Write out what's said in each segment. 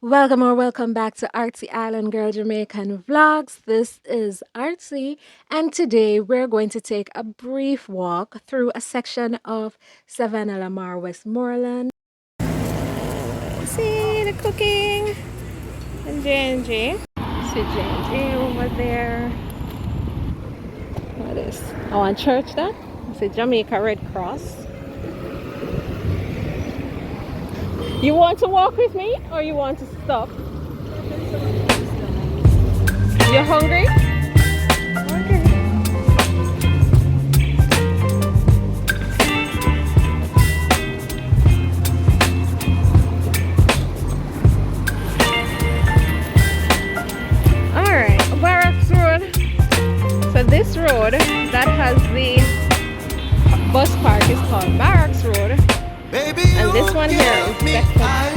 Welcome or welcome back to Artsy Island Girl Jamaican Vlogs. This is Artsy, and today we're going to take a brief walk through a section of Savannah, Westmoreland. See the cooking and J&J. See J&J over there. What is? Oh, on church that? It's a Jamaica Red Cross. You want to walk with me or you want to stop? You're hungry? Okay. Alright, Barracks Road. So this road that has the bus park is called Barracks Road. Baby, and this one here is Beckham.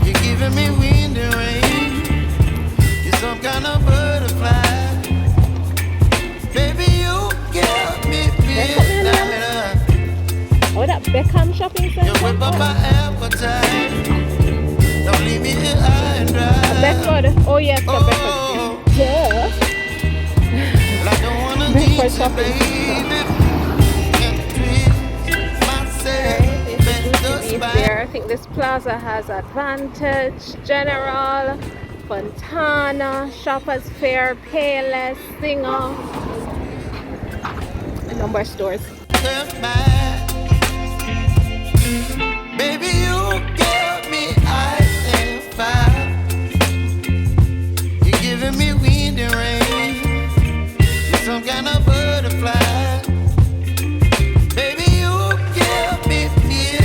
You're giving me wind and rain. You're some kind of butterfly. Baby, you give me midnight. Oh, that Beckham shopping center? You whip up my appetite. Don't leave me here high and dry. Bedford. Oh yes, the Bedford. Yeah. Well, I don't wanna Bedford shopping center. There. I think this plaza has Advantage, General, Fontana, Shoppers Fair, Payless, Singer, a number of stores. Baby, you give me ice and fire. You're giving me wind and rain. You're some kind of butterfly. Baby, you give me midnight.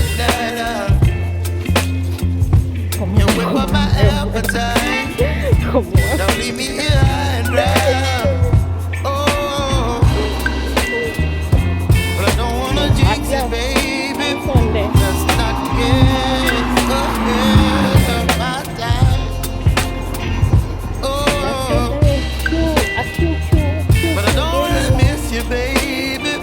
You whip up my appetite. Don't leave me here high and dry. Oh, but I don't wanna jinx it, baby. Let's not get ahead of my time. Oh, but I don't wanna miss you, baby.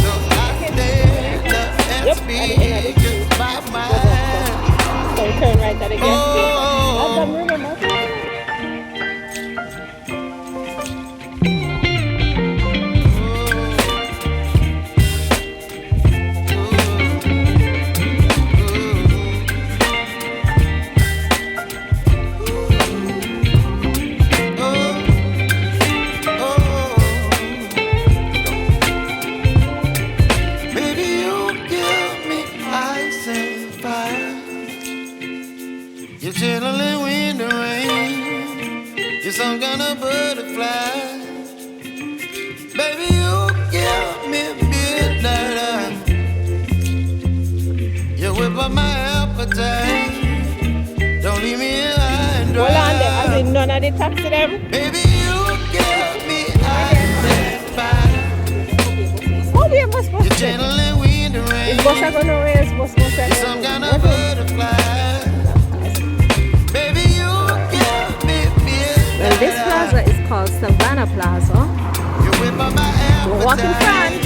So I stand up and speak just my mind. So turn right at again. You're chilling wind and rain. You're some kind of butterfly. Baby, you give me midnight. You whip up my appetite. Don't leave me here high and dry. Hold on there, as in none of the taxi them. Baby, you give me ice and fire. Oh, we must You're channeling wind and rain. Is bus are gonna raise bus must You're some kind of butterfly. Well, this plaza is called Savannah Plaza. We're walking front.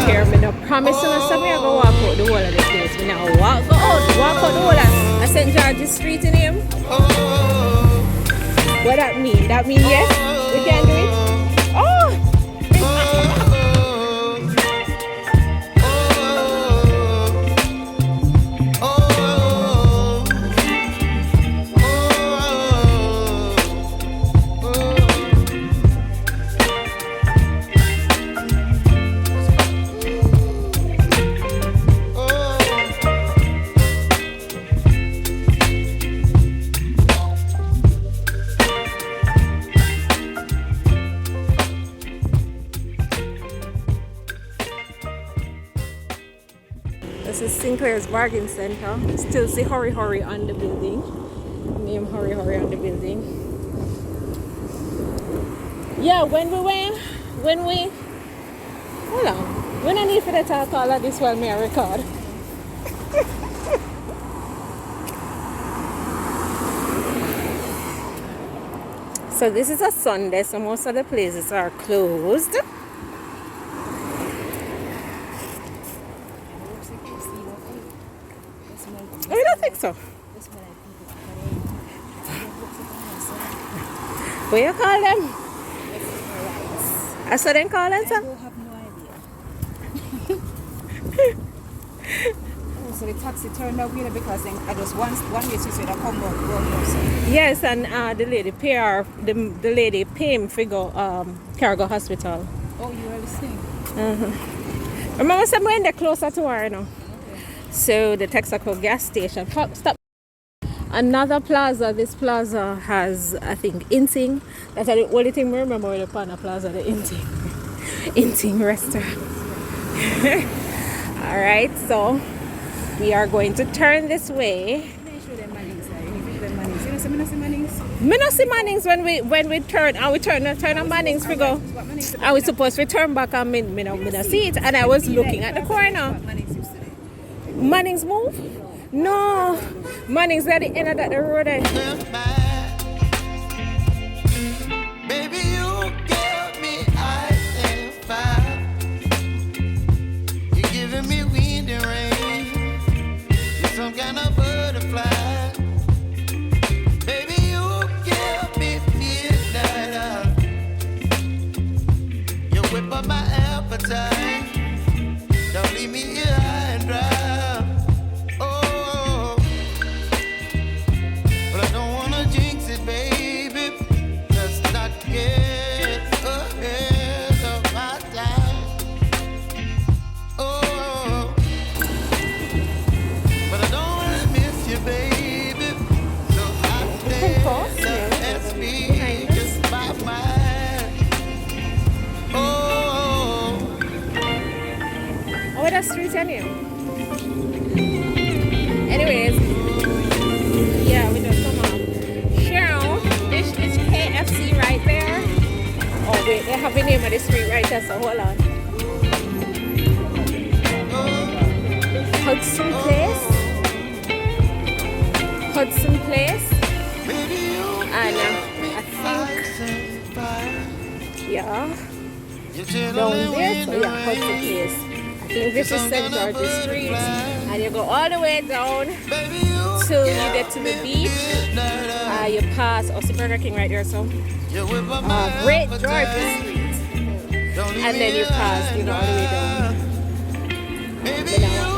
Here, me no promise you no me I go walk out the whole of the place. Me now walk out the whole of St. George's Street in him. What that mean? That mean yes, we can do it. This is Sinclair's Bargain Center. Still see Hurry Hurry on the building. Name Hurry Hurry on the building. Yeah, when we hold on. When I need for the talk all of this while me I record. So this is a Sunday, so most of the places are closed. Oh, you don't think so? What you call them? I saw them call them, sir? I have no idea. So the taxi turned out here because then I just one way she said I come back go here. So. Yes, and the lady pay her, the lady pay him for go Cargo Hospital. Oh, you are listening? Remember somewhere in there closer to her, you know? Okay. So the Texaco gas station. Stop. Another plaza. This plaza has, I think, Inting. That's the only thing we remember with the Pana Plaza, the Inting. Inting restaurant. Alright, so we are going to turn this way. Me no see Mannings when we turn and we turn on Mannings we go. And we supposed to turn back and me no see it, and I was looking at the corner. Mannings move? No. Mannings at the end of the road. Baby, you give me ice and fire. You're giving me wind and rain. You're some kind of butterfly. Baby, you give me midnight. You whip up my appetite. Don't leave me here high and dry. Street anyway. Anyways, yeah, we just come up. Cheryl, this is KFC right there. Oh wait, they have the name of the street right there, so hold on. Hudson Place. Hudson Place. And I think, yeah, down there, so yeah, Hudson Place. I think this is St. George's Street, and you go all the way down till you get to the beach. You pass Burger King right there, so Great George's Street, and then you pass, all the way down. Then